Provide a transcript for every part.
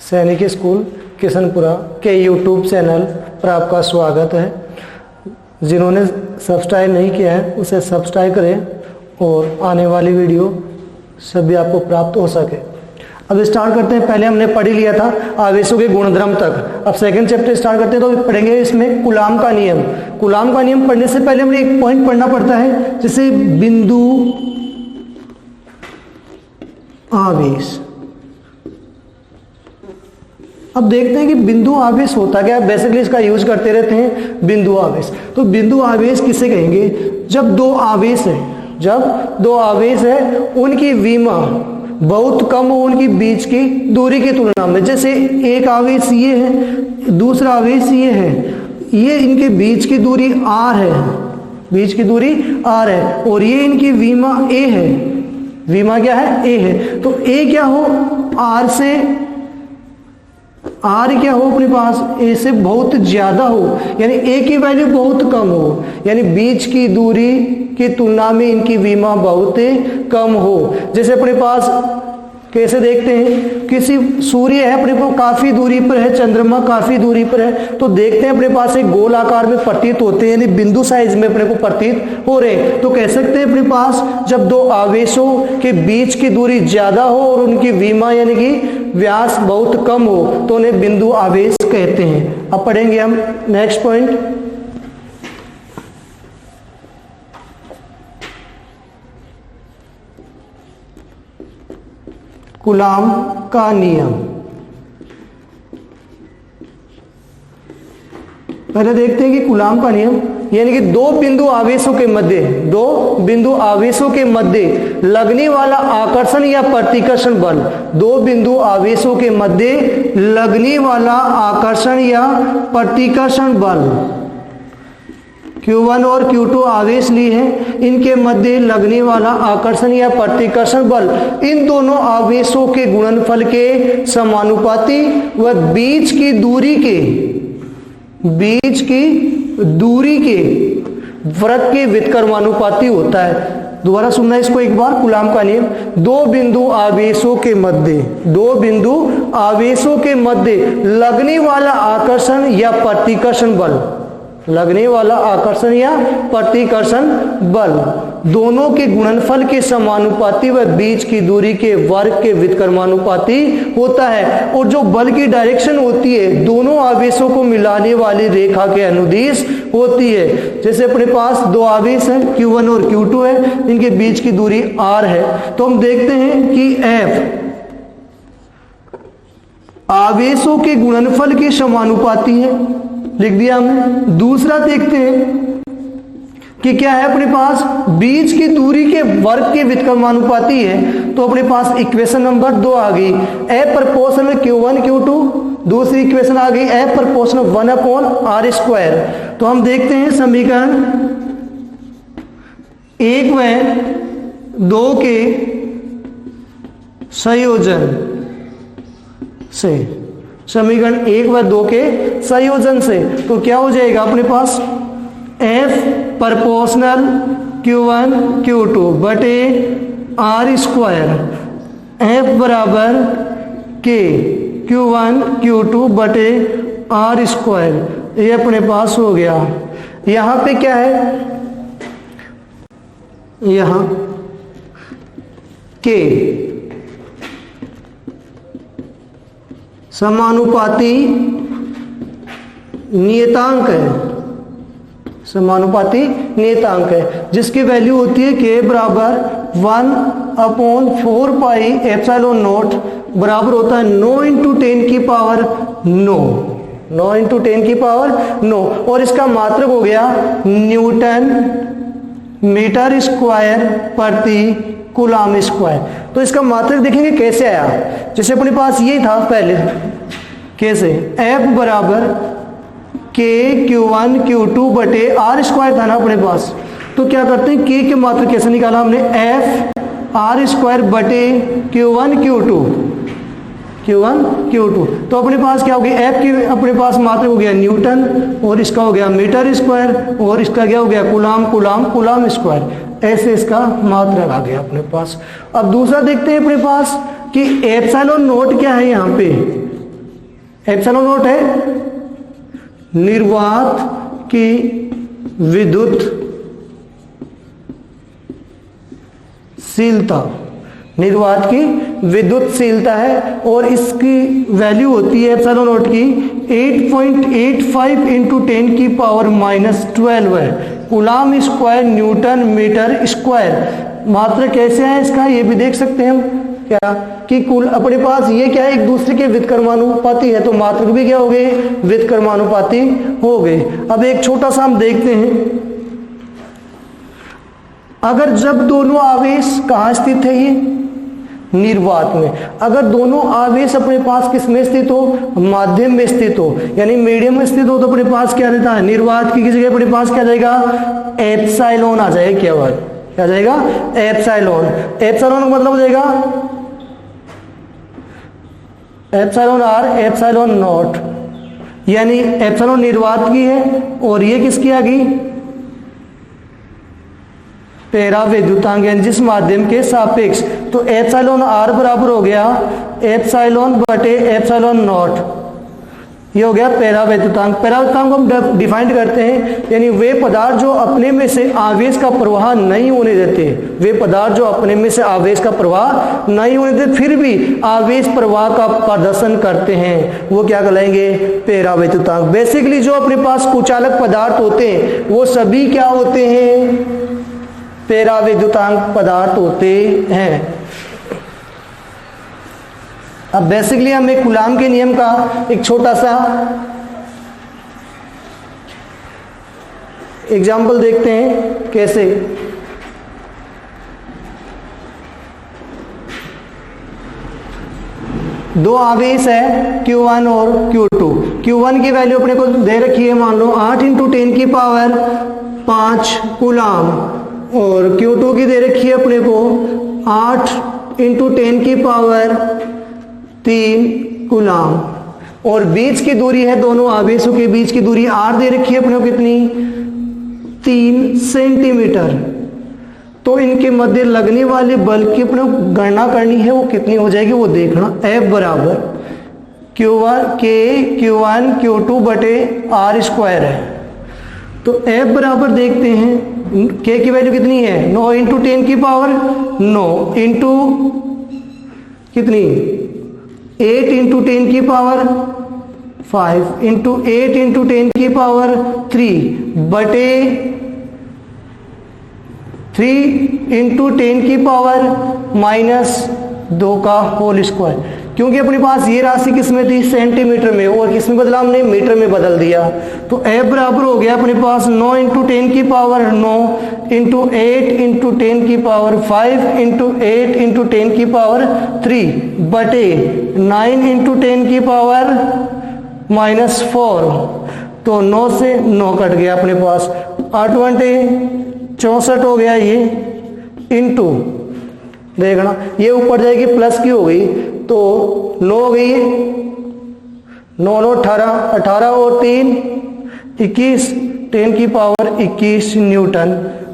सैनिक स्कूल किशनपुरा के YouTube channel पर आपका स्वागत है। जिन्होंने सब्सक्राइब नहीं किया है उसे सब्सक्राइब करें और आने वाली वीडियो सभी आपको प्राप्त हो सके। अब स्टार्ट करते हैं। पहले हमने पढ़ लिया था आवेशों के गुणधर्म तक। अब सेकंड चैप्टर स्टार्ट करते हैं तो पढ़ेंगे इसमें कूलाम का नियम। कूलाम का नियम पढ़ने से पहले हमें एक पॉइंट पढ़ना पड़ता है, जैसे बिंदु आवेश। अब देखते हैं कि बिंदु आवेश होता क्या है। बेसिकली इसका यूज करते रहते हैं बिंदु आवेश। तो बिंदु आवेश किसे कहेंगे? जब दो आवेश है उनकी विमा बहुत कम हो उनकी बीच की दूरी की तुलना में। जैसे एक आवेश ये है, दूसरा आवेश ये है, ये इनके बीच की दूरी r है, बीच की दूरी r है, और ये इनकी विमा a है। विमा क्या है? a है। तो a क्या हो? r से r क्या हो अपने पास? a से बहुत ज्यादा हो, यानी a की वैल्यू बहुत कम हो, यानी बीच की दूरी की तुलना में इनकी विमा बहुत कम हो। जैसे अपने पास कैसे देखते हैं, किसी सूर्य है अपने पास काफी दूरी पर है, चंद्रमा काफी दूरी पर है, तो देखते हैं अपने पास एक गोल आकार में प्रतीत होते हैं, यानी बिंदु साइज में अपने को प्रतीत हो रहे हैं। तो कह सकते हैं अपने पास जब दो आवेशों के बीच की दूरी ज्यादा हो और उनकी विमा यानी कि व्यास बहुत कम हो तो उन्हें बिंदु आवेश कहते हैं। अब पढ़ेंगे हम नेक्स्ट पॉइंट, कूलाम का नियम। पहले देखते हैं कि कूलाम का नियम यानी कि दो बिंदु आवेशों के मध्य लगने वाला आकर्षण या प्रतिकर्षण बल। दो बिंदु आवेशों के मध्य लगने वाला आकर्षण या प्रतिकर्षण बल Q1 और Q2 आवेश लिए हैं, इनके मध्य लगने वाला आकर्षण या प्रतिकर्षण बल इन दोनों आवेशों के गुणनफल के समानुपाती व बीच की दूरी के वृत्त के व्युत्क्रमानुपाती होता है। दोबारा सुनना इसको एक बार। कूलाम का नियम, दो बिंदु आवेशों के मध्य लगने वाला आकर्षण या प्रतिकर्षण बल दोनों के गुणनफल के समानुपाती व बीच की दूरी के वर्ग के व्युत्क्रमानुपाती होता है, और जो बल की डायरेक्शन होती है दोनों आवेशों को मिलाने वाली रेखा के अनुदिश होती है। जैसे अपने पास दो आवेश हैं Q1 और Q2 है, इनके बीच की दूरी r है, तो हम देखते हैं कि F आवेशों के गुणनफल के समानुपाती है, लिख दिया हमने। दूसरा देखते हैं कि क्या है अपने पास, बीच की दूरी के वर्ग के व्युत्क्रमानुपाती है। तो अपने पास इक्वेशन नंबर 2 आ गई, F प्रोपोर्शनल Q1 Q2। दूसरी इक्वेशन आ गई F प्रोपोर्शनल 1/r²। तो हम देखते हैं समीकरण 1 व 2 के संयोजन से, समीकरण 1 व 2 के संयोजन से तो क्या हो जाएगा अपने पास, F प्रोपोर्शनल Q1 Q2 बटे r², F बराबर K Q1 Q2 बटे r²। ये अपने पास हो गया। यहां पे क्या है, यहां K समानुपाती नियतांक है, जिसकी वैल्यू होती है K बराबर 1/4 पाई एप्सिलॉन नॉट बराबर होता है 9 × 10 की पावर 9 और इसका मात्रक हो गया न्यूटन मीटर स्क्वायर प्रति कूलाम स्क्वायर। तो इसका मात्रक देखेंगे कैसे आया। जैसे अपने पास ये था पहले, कैसे F बराबर K Q1 Q2 बटे r² था ना अपने पास। तो क्या करते हैं, K के मात्रक कैसे निकाला हमने, F r² बटे Q1 Q2। तो अपने पास क्या हो गया, F की अपने पास मात्रक हो गया न्यूटन, और इसका हो गया मीटर स्क्वायर, और इसका क्या हो गया कूलाम स्क्वायर। ऐसे इसका मात्रक आ गया अपने पास। अब दूसरा देखते हैं अपने पास कि एप्सिलॉन नोट क्या है, यहाँ पे एप्सिलॉन नॉट है निर्वात की विद्युतशीलता, निर्वात की विद्युतशीलता है, और इसकी वैल्यू होती है एप्सिलॉन नॉट की 8.85 इंटू 10 की पावर -12 है, coulomb square newton metre square. मात्रा कैसे है इसका ये भी देख सकते हैं हम, क्या कि कुल अपने पास ये क्या है एक दूसरे के व्युत्क्रमानुपाती है, तो मात्रक भी क्या हो गए व्युत्क्रमानुपाती हो गए। अब एक छोटा सा हम देखते हैं, अगर जब दोनों आवेश कहाँ स्थित है, ये निर्वात में, अगर दोनों आवेश अपने पास किस में स्थित हो, माध्यम में स्थित हो, यानी मीडियम में स्थित हो, तो अपने पास क्या रहता है, निर्वात की जगह अपने पास क्या जाएगा, एप्सिलॉन आ जाएगा। क्या बात, क्या जाएगा, एप्सिलॉन। एप्सिलॉन का मतलब हो जाएगा एप्सिलॉन आर एप्सिलॉन नॉट, यानी एप्सिलॉन निर्वात की है और ये किसकी आ गई, परावैद्युतांक, यानी जिस माध्यम के सापेक्ष। तो एप्सिलॉन आर बराबर हो गया एप्सिलॉन बटे एप्सिलॉन नॉट, ये हो गया परावैद्युतांक। परावैद्युतांक को हम डिफाइन करते हैं, यानी वे पदार्थ जो अपने में से आवेश का प्रवाह नहीं होने देते, वे पदार्थ जो अपने में से आवेश का प्रवाह नहीं होने देते फिर भी आवेश प्रवाह का प्रदर्शन करते हैं, वो क्या कहलाएंगे, परावैद्युतांक। बेसिकली जो अपने पास कुचालक पदार्थ होते हैं वो सभी क्या होते हैं, परावैद्युतांक पदार्थ होते हैं। अब बेसिकली हम एक कूलाम के नियम का एक छोटा सा एग्जाम्पल देखते हैं कैसे। दो आवेश है Q1 और Q2। Q1 की वैल्यू अपने को दे रखी है, मान लो 8 इंटू 10 की पावर 5 कूलाम, और Q2 की दे रखी है अपने को 8 इंटू 10 की पावर 3 कूलाम, और बीच की दूरी है, दोनों आवेशों के बीच की दूरी R दे रखी है अपने को कितनी, 3 सेंटीमीटर। तो इनके मध्य लगने वाले बल की अपने को गणना करनी है, वो कितनी हो जाएगी वो देखना। F बराबर Q1 Q2 बटे R स्क्वायर है। तो F बराबर देखते हैं, K की वैल्यू कितनी है, 9 इंटू 10 की पावर 9 इंटू कितनी 8 इंटू 10 की पावर 5 इंटू 8 इंटू 10 की पावर 3 बटे 3 इंटू 10 की पावर -2 का होल स्क्वायर। क्योंकि अपने पास ये राशि किस में थी, सेंटीमीटर में, और किस में बदला हमने, मीटर में बदल दिया। तो F बराबर हो गया अपने पास 9 इंटू 10 की पावर 9 इंटू 8 इंटू 10 की पावर 5 इंटू 8 इंटू 10 की पावर 3 बटे 9 इंटू 10 की पावर -4। तो 9 से 9 कट गया अपने पास, 8 घंटे 64 हो गया ये, इंटू देखना ये ऊपर जाएगी प्लस की हो गई, तो 9 हो गई, 9 9 18 और 3 21 10 की पावर 21 न्यूटन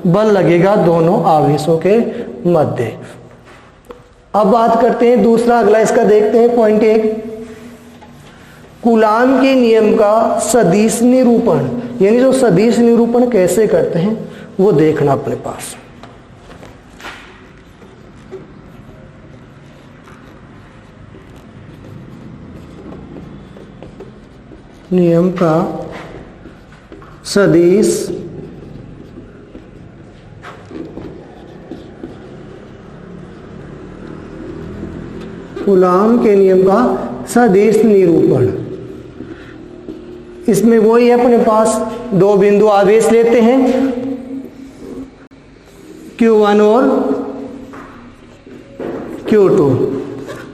बल लगेगा दोनों आवेशों के मध्य। अब बात करते हैं दूसरा, अगला इसका देखते हैं पॉइंट 1, कूलाम के नियम का सदिश निरूपण, यानी जो सदिश निरूपण कैसे करते हैं वो देखना अपने पास। नियम का सदिश कूलाम के नियम का सदिश निरूपण। इसमें वही है, अपने पास दो बिंदु आवेश लेते हैं Q1 और Q2,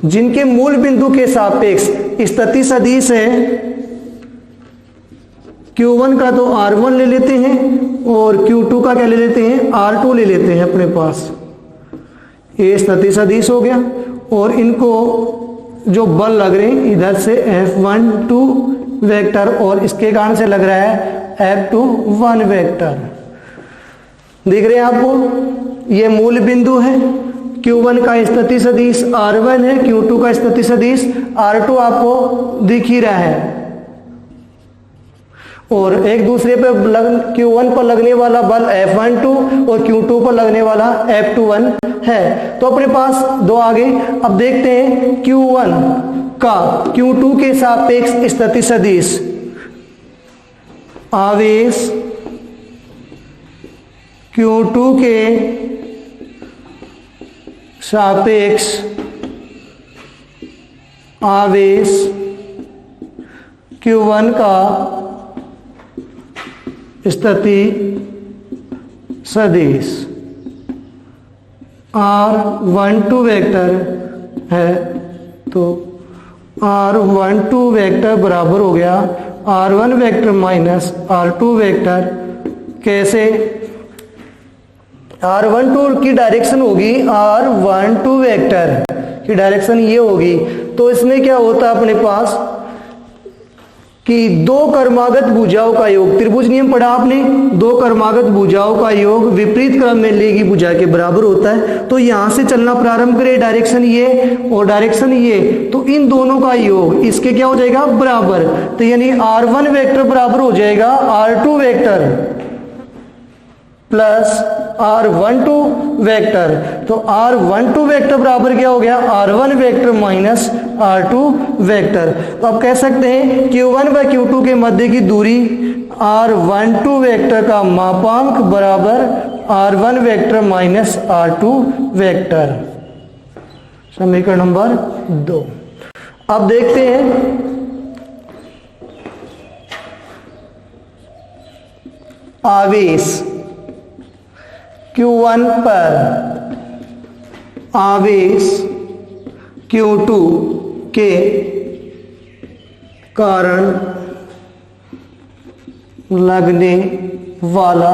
जिनके मूल बिंदु के सापेक्ष स्थिति सदिश है। Q1 का तो R1 ले लेते हैं और Q2 का क्या ले लेते हैं, R2 ले लेते हैं अपने पास। ये स्थिति सदिश हो गया, और इनको जो बल लग रहे हैं इधर से F12 वेक्टर और इसके कारण से लग रहा है F21 वेक्टर। देख रहे हैं आपको, ये मूल बिंदु है Q1 का स्थिति सदिश R1 है, Q2 का स्थिति सदिश R2 आपको दिख ही रहा है, और एक दूसरे पे Q1 पर लगने वाला बल F12 और Q2 पर लगने वाला F21 है। तो अपने पास दो आगे। अब देखते हैं Q1 का Q2 के सापेक्ष स्थिति सदिश आवेश Q2 के सापेक्ष आवेश Q1 का स्थिति सदिश R12 वेक्टर है, तो R12 वेक्टर बराबर हो गया R1 vector minus R2 vector. कैसे? R12 की डायरेक्शन होगी R12 वेक्टर की डायरेक्शन ये होगी, तो इसमें क्या होता है अपने पास कि दो कर्मागत भुजाओं का योग, त्रिभुज नियम पढ़ा आपने, दो कर्मागत भुजाओं का योग विपरीत क्रम में लेगी भुजा के बराबर होता है। तो यहां से चलना प्रारंभ करे, डायरेक्शन ये और डायरेक्शन ये, तो इन दोनों का योग इसके क्या हो जाएगा बराबर। तो यानी R1 वेक्टर बराबर हो जाएगा R2 vector plus R12 vector. तो R12 वेक्टर बराबर क्या हो गया R1 vector minus R2 vector. तो आप कह सकते हैं Q1 व Q2 के मध्य की दूरी R12 वेक्टर का मापांक बराबर R1 vector minus R2 vector. समीकरण नंबर 2। अब देखते हैं आवेश Q1 पर आवेश Q2 के कारण लगने वाला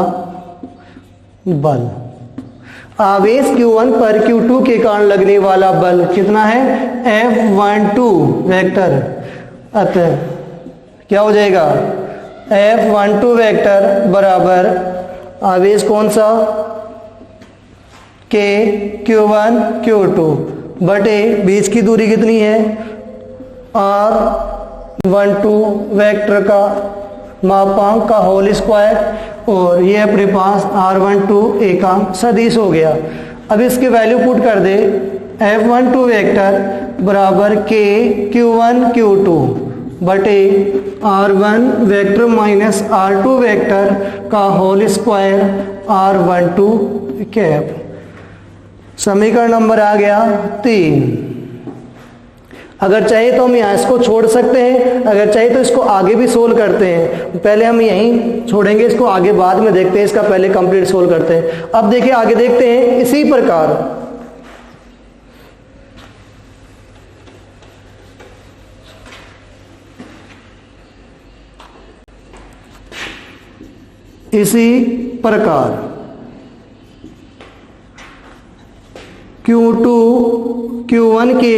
बल। आवेश Q1 पर Q2 के कारण लगने वाला बल कितना है F12 वेक्टर। अतः क्या हो जाएगा F12 वेक्टर बराबर आवेश कौन सा के Q1 Q2 बटे बीच की दूरी कितनी है R12 वेक्टर का मापांक का होल स्क्वायर, और ये अपने पास R12 एकांक सदिश हो गया। अब इसके वैल्यू पुट कर दे, F12 वेक्टर बराबर के Q1 Q2 बटे R1 vector minus R2 vector का होल स्क्वायर R12 कैप। समीकरण नंबर आ गया 3। अगर चाहे तो हम यहाँ इसको छोड़ सकते हैं, अगर चाहे तो इसको आगे भी सोल्व करते हैं। पहले हम यहीं छोड़ेंगे इसको, आगे बाद में देखते हैं, इसका पहले कंप्लीट सोल्व करते हैं। अब देखिए आगे देखते हैं इसी प्रकार Q2 Q1 के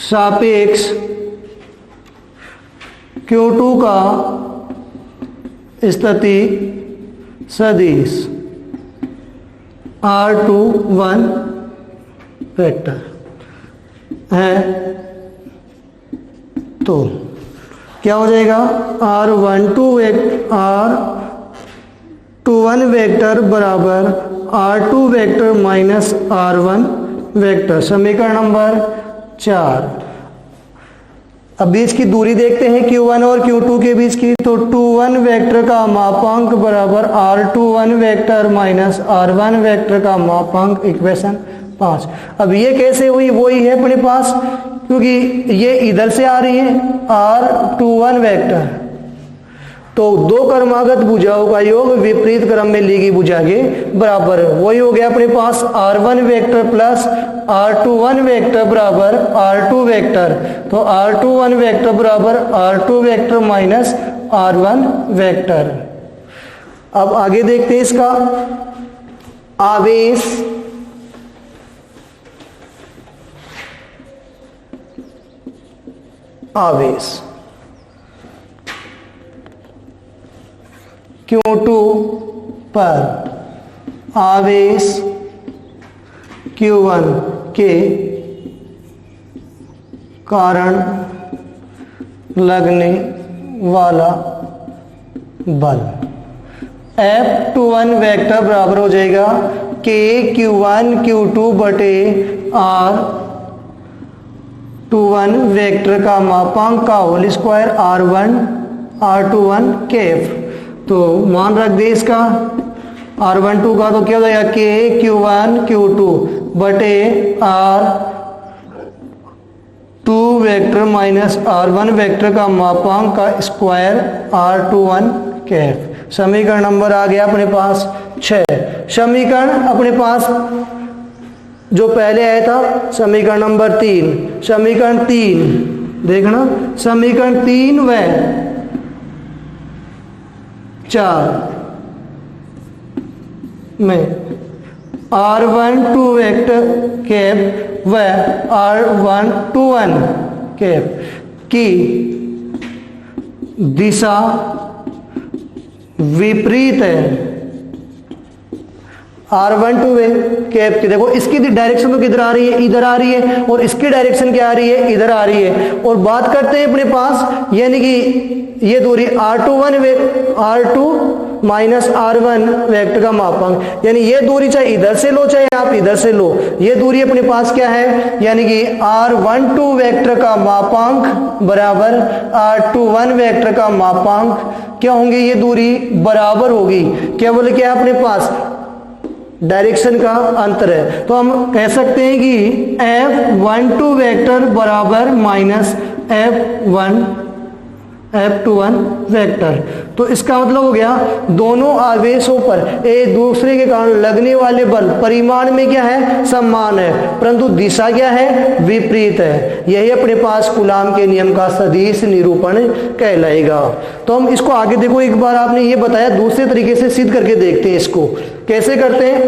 सापेक्ष Q2 का स्थिति सदिश R21 वेक्टर है, तो क्या हो जाएगा R21 वेक्टर बराबर R2 vector minus R1 vector. समीकरण नंबर 4। अब बीच की दूरी देखते हैं Q1 और Q2 के बीच की, तो 21 वेक्टर का मापांक बराबर R21 vector minus R1 vector का मापांक, इक्वेशन 5। अब ये कैसे हुई, वही है अपने पास, क्योंकि ये इधर से आ रही है R21 वेक्टर, तो दो कर्मागत भुजाओं का योग विपरीत क्रम में ली गई भुजा के बराबर, वही हो गया अपने पास R1 vector plus R21 vector बराबर R2 वेक्टर। तो R21 वेक्टर बराबर R2 vector minus R1 vector. अब आगे देखते हैं इसका आवेश Q2 पर आवेश Q1 के कारण लगने वाला बल F21 वेक्टर बराबर हो जाएगा K Q1 Q2 बटे R21 वेक्टर का मापांक का whole square R1 R21 Kaif. तो मान रख दे इसका R12 का, तो क्या हो जाएगा K Q1 Q2 बटे R2 vector minus R1 vector का मापांक का स्क्वायर R21 कैफ। समीकरण नंबर आ गया अपने पास 6। समीकरण अपने पास जो पहले आया था समीकरण नंबर 3, समीकरण 3 देखना, समीकरण 3 व 4 में R12 वेक्टर कैप व R121 कैप की दिशा विपरीत है। R12 कैप की देखो इसकी डायरेक्शन तो किधर आ रही है, इधर आ रही है, और इसकी डायरेक्शन क्या आ रही है, इधर आ रही है। और बात करते हैं अपने पास यानी कि ये दूरी R2 माइनस R1 वेक्टर का मापांक, यानी ये दूरी चाहे इधर से लो चाहे आप इधर से लो, ये दूरी अपने पास क्या है, यानी कि R12 वेक्टर का मापांक बराबर R21 वेक्टर का मापांक क्या होंगे, ये दूरी बराबर होगी। केवल क्या अपने पास डायरेक्शन का अंतर है। तो हम कह सकते हैं कि F12 वेक्टर बराबर माइनस F21 वेक्टर। तो इसका मतलब हो गया दोनों आवेशों पर एक दूसरे के कारण लगने वाले बल परिमाण में क्या है, समान है, परंतु दिशा क्या है, विपरीत है। यही अपने पास कूलाम के नियम का सदिश निरूपण कहलाएगा। तो हम इसको आगे देखो, एक बार आपने ये बताया, दूसरे तरीके से सिद्ध करके देखते हैं। इसको कैसे करते हैं,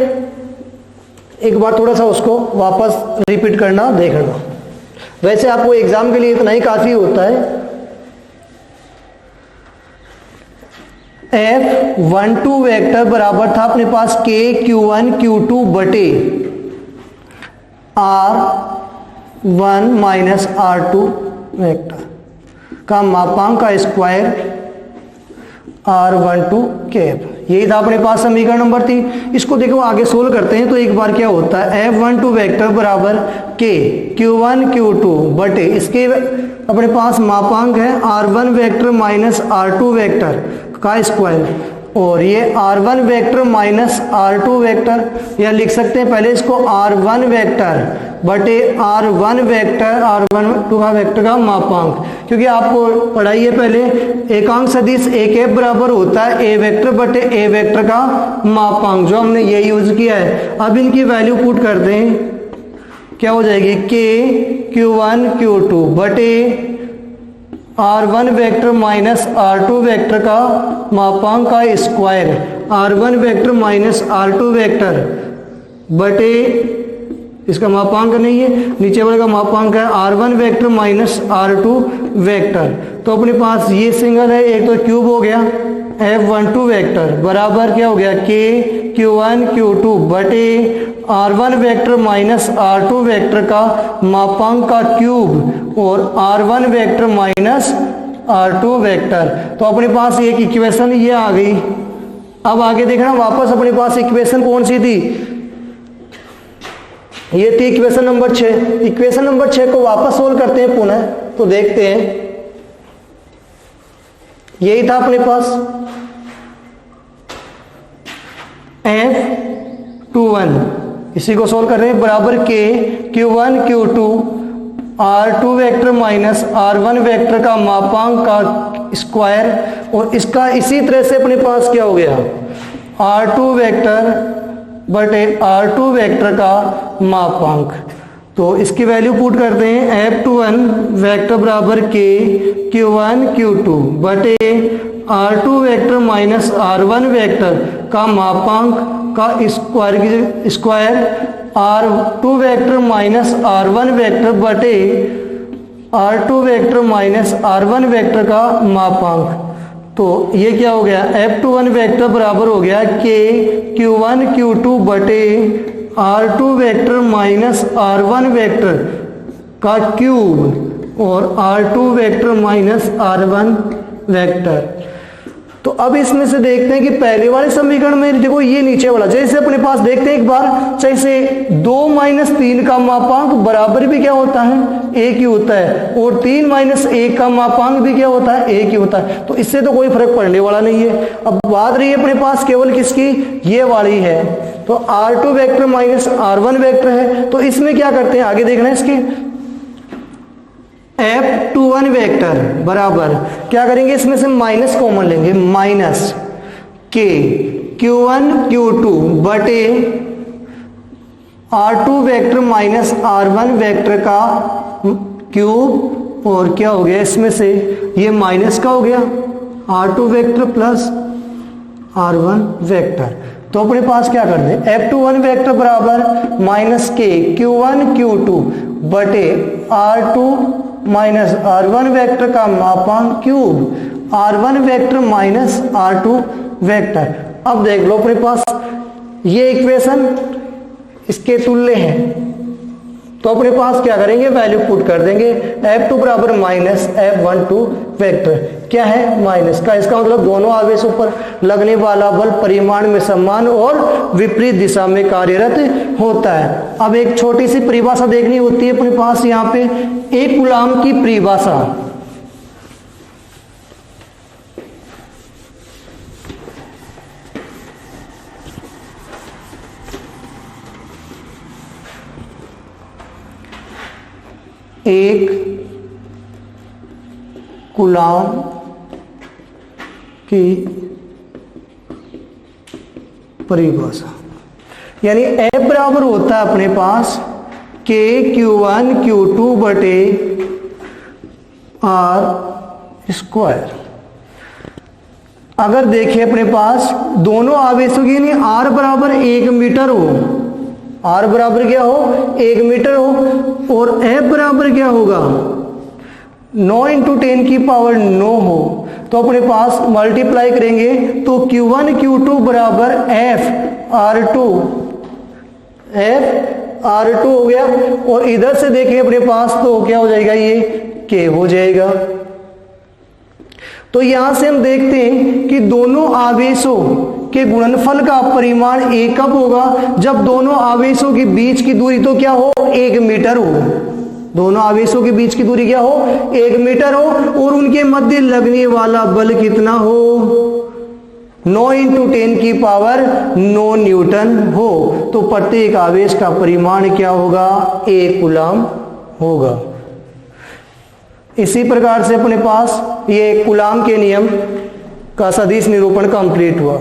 एक बार थोड़ा सा उसको वापस रिपीट करना देखना। वैसे आपको एग्जाम के लिए इतना ही काफी होता है। F12 वेक्टर बराबर था अपने पास K Q1 Q2 बटे R1 माइनस R2 वेक्टर का मापांक का स्क्वायर R12 कैप। यही था अपने पास समीकरण नंबर 3। इसको देखो आगे सोल्व करते हैं। तो एक बार क्या होता है, F12 वेक्टर बराबर K Q1 Q2 बटे इसके अपने पास मापांक है R1 vector minus R2 vector का स्क्वायर, और ये R1 vector minus R2 vector, या लिख सकते हैं पहले इसको R1 वेक्टर बटे R1 वेक्टर R12 का वेक्टर का मापांक। क्योंकि आपको पढ़ाई है पहले, एकांक सदिश ए कैप बराबर होता है ए वेक्टर बटे ए वेक्टर का मापांक, जो हमने ये यूज किया है। अब इनकी वैल्यू पुट कर दें, क्या हो जाएगी, K Q1 Q2 बटे R1 vector minus R2 vector का मापांक का square, R1 vector minus R2 vector बटे इसका मापांक नहीं है, नीचे वाले का मापांक है R1 vector minus R2 vector. तो अपने पास ये सिंगल है, एक तो क्यूब हो गया F12 वेक्टर बराबर क्या हो गया, K Q1 Q2 बटे R1 vector minus R2 vector का मापांक का क्यूब और R1 vector minus R2 vector. तो अपने पास एक इक्वेशन ये आ गई। अब आगे देखना, वापस अपने पास इक्वेशन कौन सी थी, ये थी इक्वेशन नंबर 6। इक्वेशन नंबर 6 को वापस सोल्व करते हैं पुनः, तो देखते हैं यही था अपने पास F21, इसी को सोल्व कर रहे हैं, बराबर K Q1 Q2 R2 vector minus R1 vector का मापांक का स्क्वायर, और इसका इसी तरह से अपने पास क्या हो गया, R2 वेक्टर बटे R2 वेक्टर का मापांक। तो इसकी वैल्यू पुट करते हैं, F21 वेक्टर बराबर K Q1 Q2 बटे R2 vector minus R1 vector का मापांक का square R2 vector minus R1 vector बटे R2 vector minus R1 vector का मापांक। तो ये क्या हो गया, F21 वेक्टर बराबर हो गया K Q1 Q2 बटे R2 vector minus R1 vector का क्यूब और R2 vector minus R1 vector. तो अब इसमें से देखते हैं कि पहले वाले समीकरण में देखो ये नीचे वाला, जैसे अपने पास देखते हैं एक बार, जैसे 2 माइनस 3 का मापांक बराबर भी क्या होता है, एक ही होता है, और 3 माइनस 1 का मापांक भी क्या होता है, एक ही होता है। तो इससे तो कोई फर्क पड़ने वाला नहीं है। अब बात रही है अपने पास केवल किसकी, ये वाली है। तो R2 vector minus R1 vector है, तो इसमें क्या करते हैं आगे देखना है इसके, F21 वेक्टर बराबर क्या करेंगे, इसमें से माइनस कॉमन लेंगे, माइनस K Q1 Q2 बटे R2 vector minus R1 vector का क्यूब, और क्या हो गया इसमें से, ये माइनस का हो गया R2 vector plus R1 vector. तो अपने पास क्या कर दे, F21 वेक्टर बराबर माइनस K Q1 Q2 बटे R2 माइनस R1 वेक्टर का मापांक cube R1 vector minus R2 vector. अब देख लो अपने पास ये इक्वेशन इसके तुल्य है, तो अपने पास क्या करेंगे, वैल्यू पुट कर देंगे, F2 बराबर माइनस F12 वेक्टर क्या है, माइनस का, इसका मतलब दोनों आवेशों पर लगने वाला बल परिमाण में समान और विपरीत दिशा में कार्यरत होता है। अब एक छोटी सी परिभाषा देखनी होती है अपने पास यहाँ पे, एक कूलाम की परिभाषा। एक कूलाम की परिभाषा, यानी F बराबर होता है अपने पास K Q1 Q2 बटे R स्क्वायर। अगर देखें अपने पास दोनों आवेशों की, यानी R बराबर 1 मीटर हो, R बराबर क्या हो, 1 मीटर हो, और F बराबर क्या होगा, 9 इंटू 10 की पावर 9 हो, तो अपने पास मल्टीप्लाई करेंगे तो Q1 Q2 बराबर F R2 हो गया, और इधर से देखें अपने पास तो क्या हो जाएगा, ये K हो जाएगा। तो यहां से हम देखते हैं कि दोनों आवेशों के गुणनफल का परिमाण एक कब होगा, जब दोनों आवेशों के बीच की दूरी तो क्या हो, 1 मीटर हो, दोनों आवेशों के बीच की दूरी क्या हो, 1 मीटर हो, और उनके मध्य लगने वाला बल कितना हो, 9 इंटू 10 की पावर 9 न्यूटन हो। तो प्रत्येक आवेश का परिमाण क्या होगा, 1 कूलाम होगा। इसी प्रकार से अपने पास ये कूलाम के नियम का सदिश निरूपण कंप्लीट हुआ।